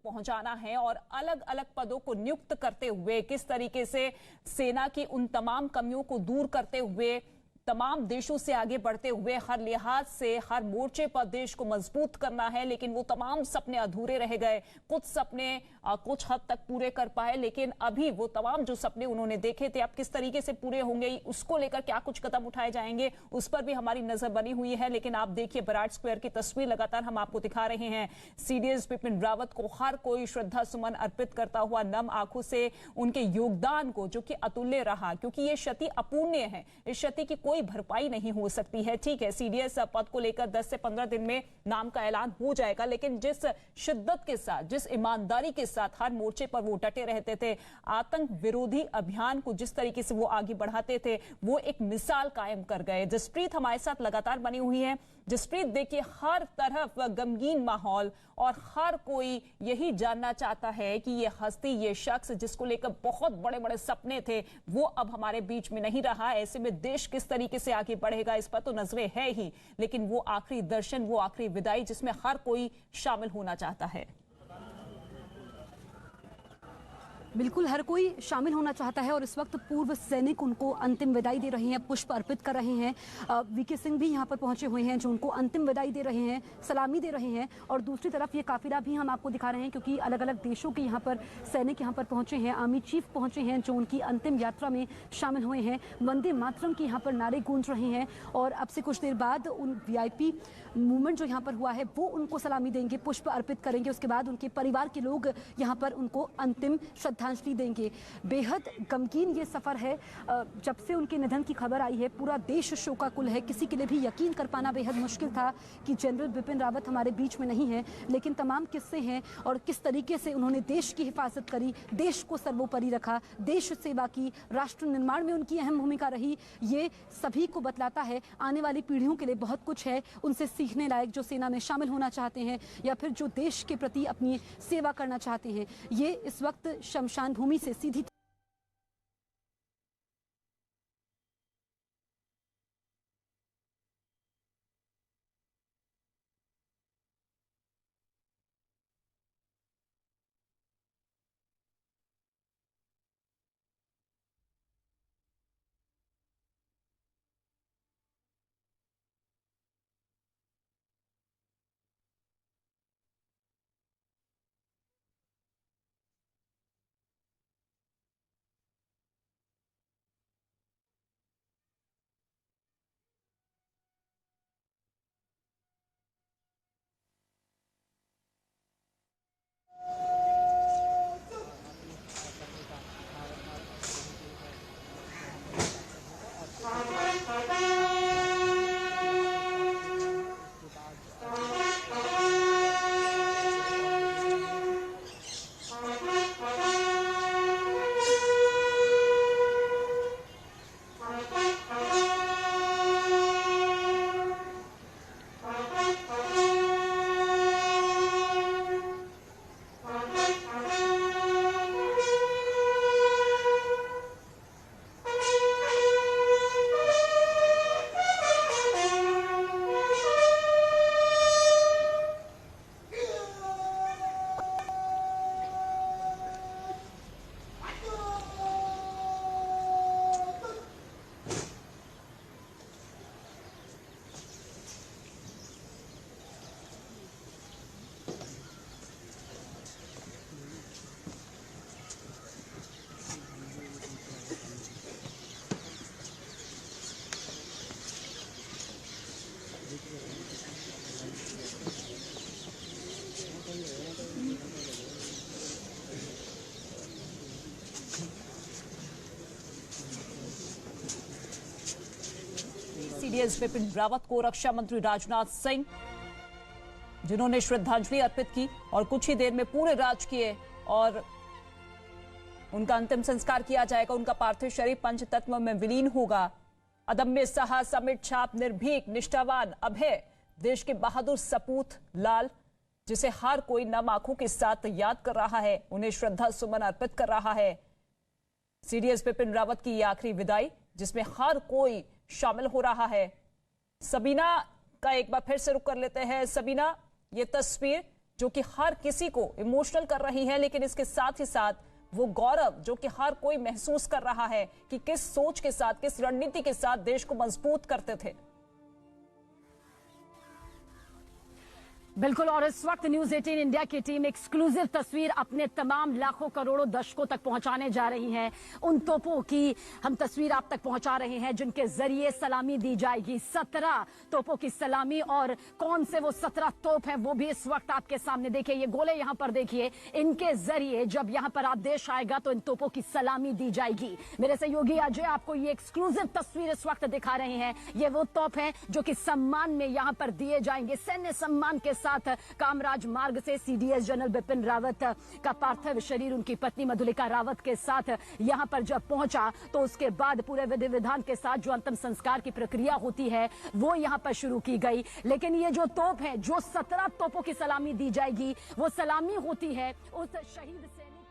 पहुंचाना है और अलग अलग पदों को नियुक्त करते हुए किस तरीके से सेना की उन तमाम कमियों को दूर करते हुए तमाम देशों से आगे बढ़ते हुए हर लिहाज से हर मोर्चे पर देश को मजबूत करना है। लेकिन वो तमाम सपने अधूरे रह गए। कुछ सपने कुछ हद तक पूरे कर पाए, लेकिन अभी वो तमाम जो सपने उन्होंने देखे थे अब किस तरीके से पूरे होंगे, उसको लेकर क्या कुछ कदम उठाए जाएंगे, उस पर भी हमारी नजर बनी हुई है। लेकिन आप देखिए बराड स्क्वायर की तस्वीर लगातार हम आपको दिखा रहे हैं। सीडीएस बिपिन रावत को हर कोई श्रद्धा सुमन अर्पित करता हुआ नम आंखों से उनके योगदान को, जो कि अतुल्य रहा, क्योंकि ये क्षति अपूर्णीय है, इस क्षति की कोई भरपाई नहीं हो सकती है। ठीक है, सीडीएस पद को लेकर 10 से 15 दिन में नाम का ऐलान हो जाएगा, लेकिन जिस शिद्दत के साथ, जिस ईमानदारी के साथ हर मोर्चे पर वो डटे रहते थे, आतंक विरोधी अभियान को जिस तरीके से वो आगे बढ़ाते थे, वो एक मिसाल कायम कर गए। जसप्रीत हमारे साथ लगातार बनी हुई है। जसप्रीत, देखिए हर तरफ गमगीन माहौल और हर कोई यही जानना चाहता है कि ये हस्ती, ये शख्स जिसको लेकर बहुत बड़े बड़े सपने थे, वो अब हमारे बीच में नहीं रहा। ऐसे में देश किस तरीके से आगे बढ़ेगा इस पर तो नजरें है ही, लेकिन वो आखिरी दर्शन, वो आखिरी विदाई जिसमें हर कोई शामिल होना चाहता है। बिल्कुल हर कोई शामिल होना चाहता है और इस वक्त पूर्व सैनिक उनको अंतिम विदाई दे रहे हैं, पुष्प अर्पित कर रहे हैं। वीके सिंह भी यहाँ पर पहुंचे हुए हैं जो उनको अंतिम विदाई दे रहे हैं, सलामी दे रहे हैं। और दूसरी तरफ ये काफिला भी हम आपको दिखा रहे हैं, क्योंकि अलग अलग देशों के यहाँ पर सैनिक यहाँ पर पहुंचे हैं। आर्मी चीफ पहुंचे हैं जो उनकी अंतिम यात्रा में शामिल हुए हैं। वंदे मातरम के यहाँ पर नारे गूंज रहे हैं और अब से कुछ देर बाद उन वीआईपी मूवमेंट जो यहाँ पर हुआ है वो उनको सलामी देंगे, पुष्प अर्पित करेंगे। उसके बाद उनके परिवार के लोग यहाँ पर उनको अंतिम श्रद्धांजलि देंगे। बेहद गमगीन ये सफर है। जब से उनके निधन की खबर आई है पूरा देश शोकाकुल है। किसी के लिए भी यकीन कर पाना बेहद मुश्किल था कि जनरल बिपिन रावत हमारे बीच में नहीं है, लेकिन तमाम किस्से हैं और किस तरीके से उन्होंने देश की हिफाजत करी, देश को सर्वोपरि रखा, देश सेवा की, राष्ट्र निर्माण में उनकी अहम भूमिका रही। ये सभी को बतलाता है आने वाली पीढ़ियों के लिए बहुत कुछ है उनसे सीखने लायक, जो सेना में शामिल होना चाहते हैं या फिर जो देश के प्रति अपनी सेवा करना चाहते हैं। ये इस वक्त शमशान भूमि से सीधी सीडीएस बिपिन रावत को रक्षा मंत्री राजनाथ सिंह, जिन्होंने श्रद्धांजलि अर्पित की और कुछ ही देर में पूरे राजकीय और उनका अंतिम संस्कार किया जाएगा। उनका पार्थिव शरीर पंचतत्व में विलीन होगा। अदम्य साहस, अमिट छाप, निर्भीक, निष्ठावान, अभय, देश के बहादुर सपूत लाल, जिसे हर कोई नम आंखों के साथ याद कर रहा है, उन्हें श्रद्धा सुमन अर्पित कर रहा है। सीडीएस बिपिन रावत की ये आखिरी विदाई जिसमें हर कोई शामिल हो रहा है। सबीना का एक बार फिर से रुख कर लेते हैं। सबीना, ये तस्वीर जो कि हर किसी को इमोशनल कर रही है, लेकिन इसके साथ ही साथ वो गौरव जो कि हर कोई महसूस कर रहा है कि किस सोच के साथ, किस रणनीति के साथ देश को मजबूत करते थे। बिल्कुल, और इस वक्त न्यूज 18 इंडिया की टीम एक्सक्लूसिव तस्वीर अपने तमाम लाखों करोड़ों दर्शकों तक पहुंचाने जा रही है। उन तोपों की हम तस्वीर आप तक पहुंचा रहे हैं जिनके जरिए सलामी दी जाएगी। 17 तोपों की सलामी, और कौन से वो 17 तोप हैं वो भी इस वक्त आपके सामने देखिए। ये गोले यहां पर देखिए, इनके जरिए जब यहां पर आदेश आएगा तो इन तोपों की सलामी दी जाएगी। मेरे सहयोगी अजय आपको ये एक्सक्लूसिव तस्वीर इस वक्त दिखा रहे हैं। ये वो तोप हैं जो कि सम्मान में यहां पर दिए जाएंगे। सैन्य सम्मान के साथ कामराज मार्ग से सीडीएस जनरल बिपिन रावत का पार्थिव शरीर उनकी पत्नी मधुलिका रावत के साथ यहां पर जब पहुंचा तो उसके बाद पूरे विधि विधान के साथ जो अंतिम संस्कार की प्रक्रिया होती है वो यहां पर शुरू की गई। लेकिन ये जो तोप है, जो 17 तोपों की सलामी दी जाएगी, वो सलामी होती है उस शहीद सैनिक